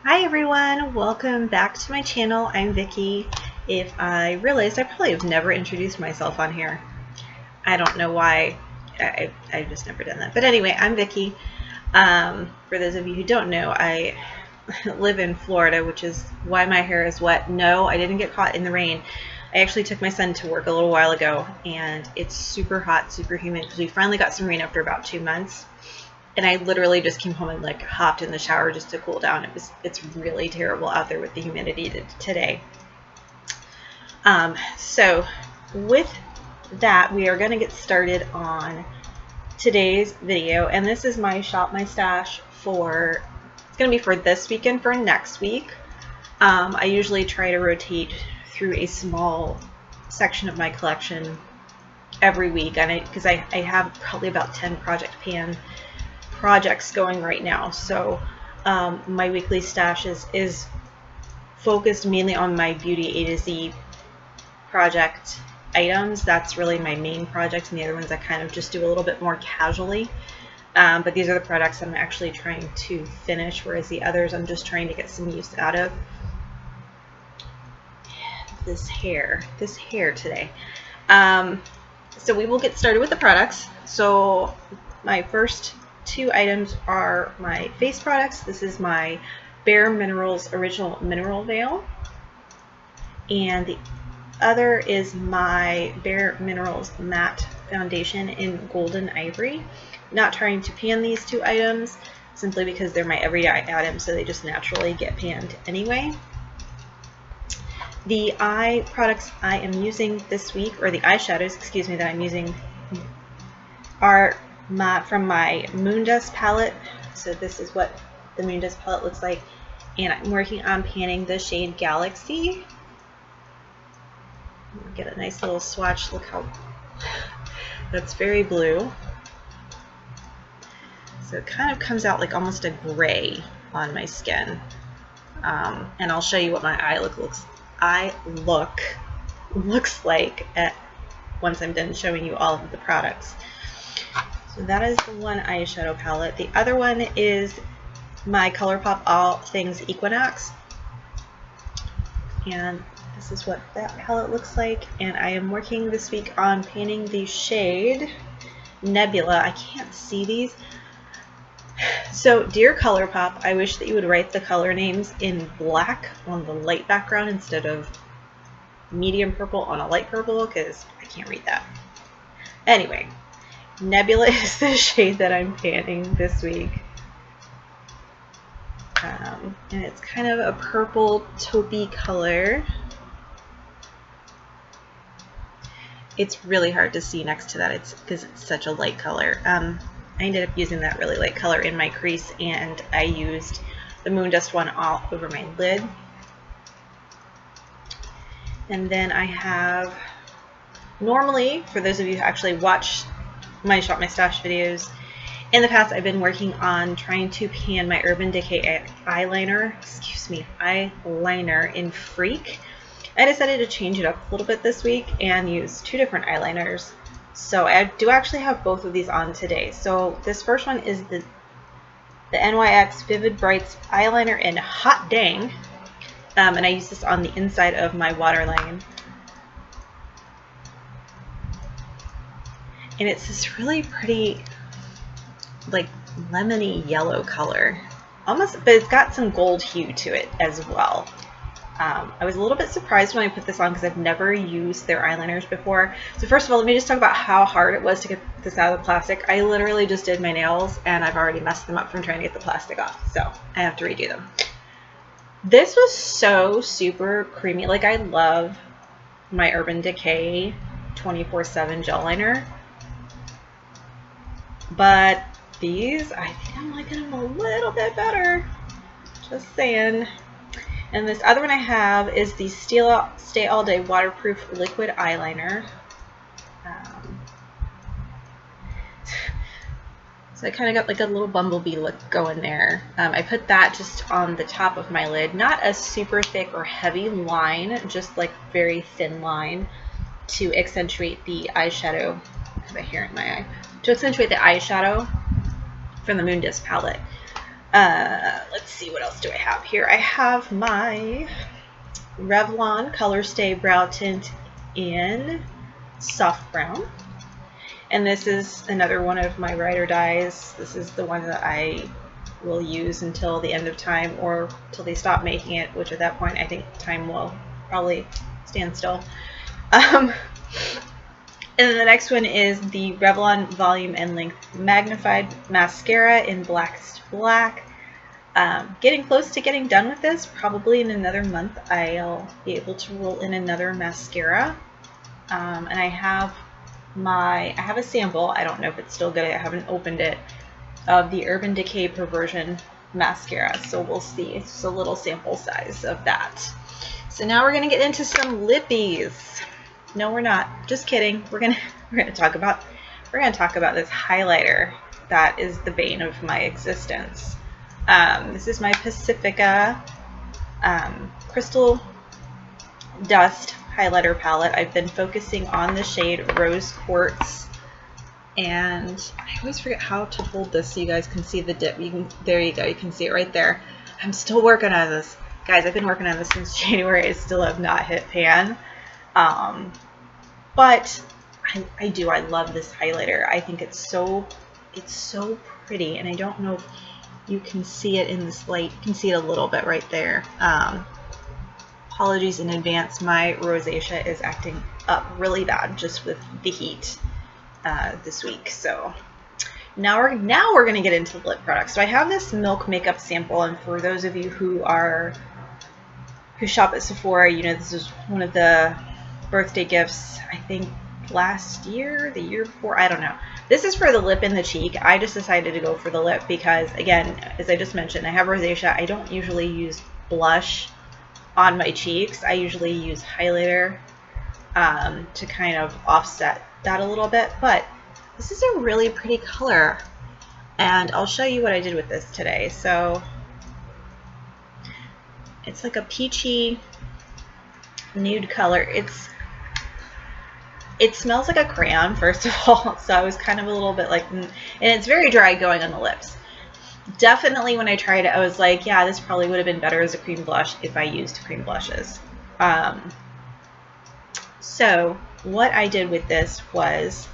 Hi everyone, welcome back to my channel. I'm Vicky. If I realized I probably have never introduced myself on here. I don't know why. I've just never done that. But anyway, I'm Vicky. For those of you who don't know, I live in Florida, which is why my hair is wet. No, I didn't get caught in the rain. I actually took my son to work a little while ago, and it's super hot, super humid, because we finally got some rain after about 2 months. And I literally just came home and like hopped in the shower just to cool down. It's really terrible out there with the humidity today. So with that, we are going to get started on today's video, and this is my shop my stash for, it's going to be for this week and for next week. I usually try to rotate through a small section of my collection every week, and because I have probably about 10 projects going right now, so my weekly stash is focused mainly on my beauty A to Z project items. That's really my main project, and the other ones I kind of just do a little bit more casually, but these are the products I'm actually trying to finish, whereas the others I'm just trying to get some use out of. This hair today. So we will get started with the products. So my first two items are my face products. This is my Bare Minerals Original Mineral Veil, and the other is my Bare Minerals Matte Foundation in Golden Ivory. Not trying to pan these two items simply because they're my everyday items, so they just naturally get panned anyway. The eye products I am using this week, or the eyeshadows, excuse me, that I'm using are from my Moondust palette. So this is what the Moondust palette looks like, and I'm working on panning the shade Galaxy. Get a nice little swatch. Look how that's very blue. So it kind of comes out like almost a gray on my skin, and I'll show you what my eye look looks like once I'm done showing you all of the products. So that is the one eyeshadow palette. The other one is my Colourpop All Things Equinox, and this is what that palette looks like. And I am working this week on painting the shade Nebula. I can't see these. So dear Colourpop, I wish that you would write the color names in black on the light background instead of medium purple on a light purple, because I can't read that. Anyway, Nebula is the shade that I'm panning this week. And it's kind of a purple taupey color. It's really hard to see next to that. It's because it's such a light color. I ended up using that really light color in my crease, and I used the Moondust one all over my lid. And then I have, normally, for those of you who actually watch my Shop My Stash videos, in the past I've been working on trying to pan my Urban Decay eyeliner in Freak. I decided to change it up a little bit this week and use two different eyeliners. So I do actually have both of these on today. So this first one is the NYX Vivid Brights eyeliner in Hot Dang. And I use this on the inside of my waterline. And it's this really pretty, like, lemony yellow color. Almost, but it's got some gold hue to it as well. I was a little bit surprised when I put this on because I've never used their eyeliners before. So first of all, let me just talk about how hard it was to get this out of the plastic. I literally just did my nails, and I've already messed them up from trying to get the plastic off. So I have to redo them. This was so super creamy. Like, I love my Urban Decay 24/7 gel liner, but these, I think I'm liking them a little bit better. Just saying. And this other one I have is the Stila Stay All Day Waterproof Liquid Eyeliner. So I kind of got like a little bumblebee look going there. I put that just on the top of my lid. Not a super thick or heavy line, just like very thin line to accentuate the eyeshadow. I have a hair in my eye. To accentuate the eyeshadow from the Moondust palette. Let's let's see, what else do I have here? I have my Revlon Color Stay Brow Tint in Soft Brown. And this is another one of my ride or dies. This is the one that I will use until the end of time, or till they stop making it, which at that point I think time will probably stand still. And then the next one is the Revlon Volume and Length Magnified Mascara in Blackest Black. Getting close to getting done with this. Probably in another month I'll be able to roll in another mascara. And I have a sample. I don't know if it's still good. I haven't opened it, of the Urban Decay Perversion mascara. So we'll see. It's just a little sample size of that. So now we're gonna get into some lippies. No, we're not. Just kidding. We're gonna talk about this highlighter that is the bane of my existence. This is my Pacifica Crystal Dust highlighter palette. I've been focusing on the shade Rose Quartz, and I always forget how to hold this so you guys can see the dip. There you go. You can see it right there. I'm still working on this, guys. I've been working on this since January. I still have not hit pan. But I love this highlighter. I think it's so pretty, and I don't know if you can see it in this light. You can see it a little bit right there. Apologies in advance. My rosacea is acting up really bad just with the heat this week. So now we're gonna get into lip products. So I have this Milk makeup sample, and for those of you who shop at Sephora, you know this is one of the birthday gifts, I think last year, the year before, I don't know. This is for the lip and the cheek. I just decided to go for the lip because, again, as I just mentioned, I have rosacea. I don't usually use blush on my cheeks. I usually use highlighter to kind of offset that a little bit, but this is a really pretty color, and I'll show you what I did with this today. So it's like a peachy nude color. It smells like a crayon, first of all, so I was kind of a little bit like, and it's very dry going on the lips. Definitely when I tried it, I was like, yeah, this probably would have been better as a cream blush if I used cream blushes. So what I did with this was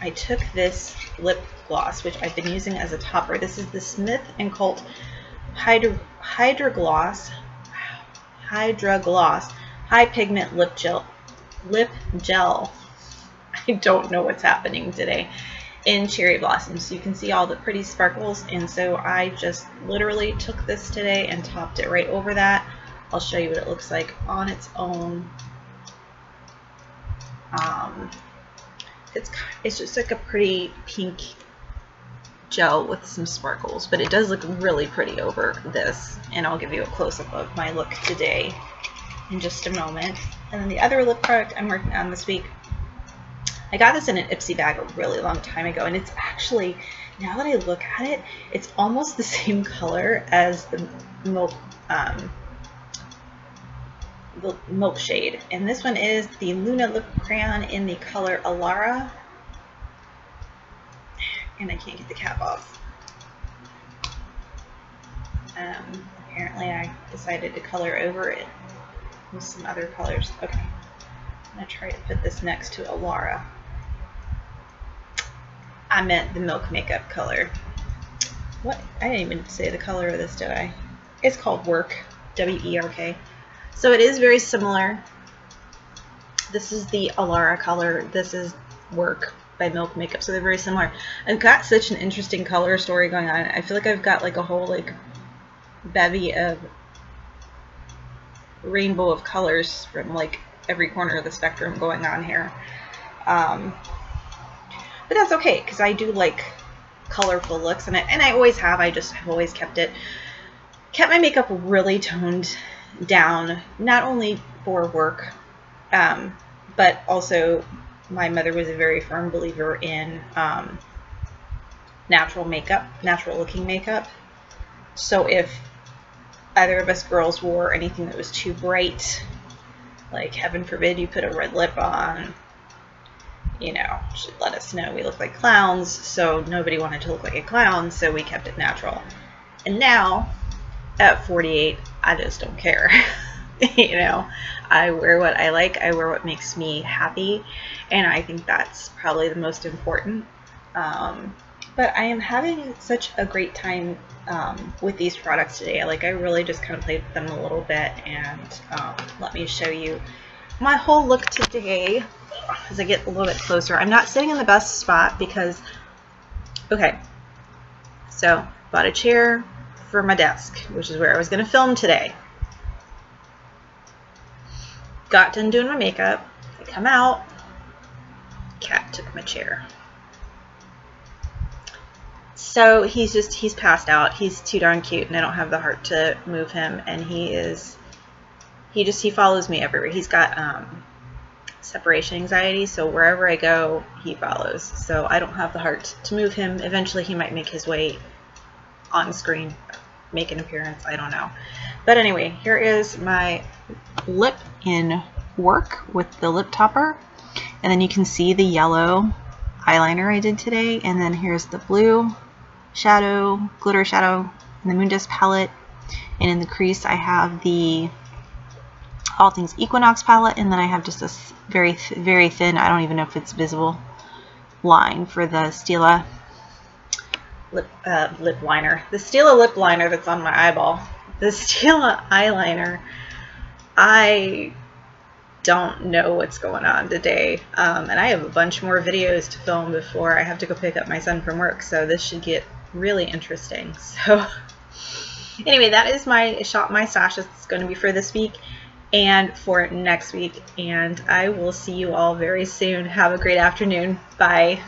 I took this lip gloss, which I've been using as a topper. This is the Smith & Colt Hydra Gloss High Pigment Lip Gel. I don't know what's happening today. In Cherry Blossom. So you can see all the pretty sparkles, and so I just literally took this today and topped it right over that. I'll show you what it looks like on its own. It's just like a pretty pink gel with some sparkles, but it does look really pretty over this, and I'll give you a close-up of my look today in just a moment. And then the other lip product I'm working on this week, I got this in an Ipsy bag a really long time ago, and it's actually, now that I look at it, it's almost the same color as the Milk shade. And this one is the Luna Lip Crayon in the color Elera. And I can't get the cap off. Apparently I decided to color over it with some other colors. Okay, I'm going to try to put this next to Elera. I meant the Milk makeup color. What? I didn't even say the color of this, did I? It's called Werk, W-E-R-K. So it is very similar. This is the Elera color. This is Werk by Milk Makeup. So they're very similar. I've got such an interesting color story going on. I feel like I've got like a whole like bevy of rainbow of colors from like every corner of the spectrum going on here. But that's okay, because I do like colorful looks, and I always have. I just have always kept my makeup really toned down, not only for work, but also my mother was a very firm believer in natural makeup, natural looking makeup. So if either of us girls wore anything that was too bright, like heaven forbid you put a red lip on, you know, she'd let us know we look like clowns, so nobody wanted to look like a clown, so we kept it natural. And now, at 48, I just don't care. You know, I wear what I like, I wear what makes me happy, and I think that's probably the most important. But I am having such a great time with these products today. I really just kind of played with them a little bit, and let me show you my whole look today as I get a little bit closer. I'm not sitting in the best spot because, okay, so bought a chair for my desk, which is where I was going to film today. Got done doing my makeup. I come out, cat took my chair. So he's passed out. He's too darn cute, and I don't have the heart to move him, and he follows me everywhere. He's got separation anxiety, so wherever I go, he follows. So I don't have the heart to move him. Eventually he might make his way on screen, make an appearance, I don't know. But anyway, here is my lip in Werk with the lip topper, and then you can see the yellow eyeliner I did today, and then here's the blue shadow, glitter shadow in the Moondust palette, and in the crease I have the All Things Equinox palette, and then I have just this very thin, I don't even know if it's visible, line for the Stila lip liner. The Stila lip liner that's on my eyeball. The Stila eyeliner, I don't know what's going on today, and I have a bunch more videos to film before I have to go pick up my son from work, so this should get really interesting. So anyway, that is my Shop My Stash. It's going to be for this week and for next week, and I will see you all very soon. Have a great afternoon. Bye.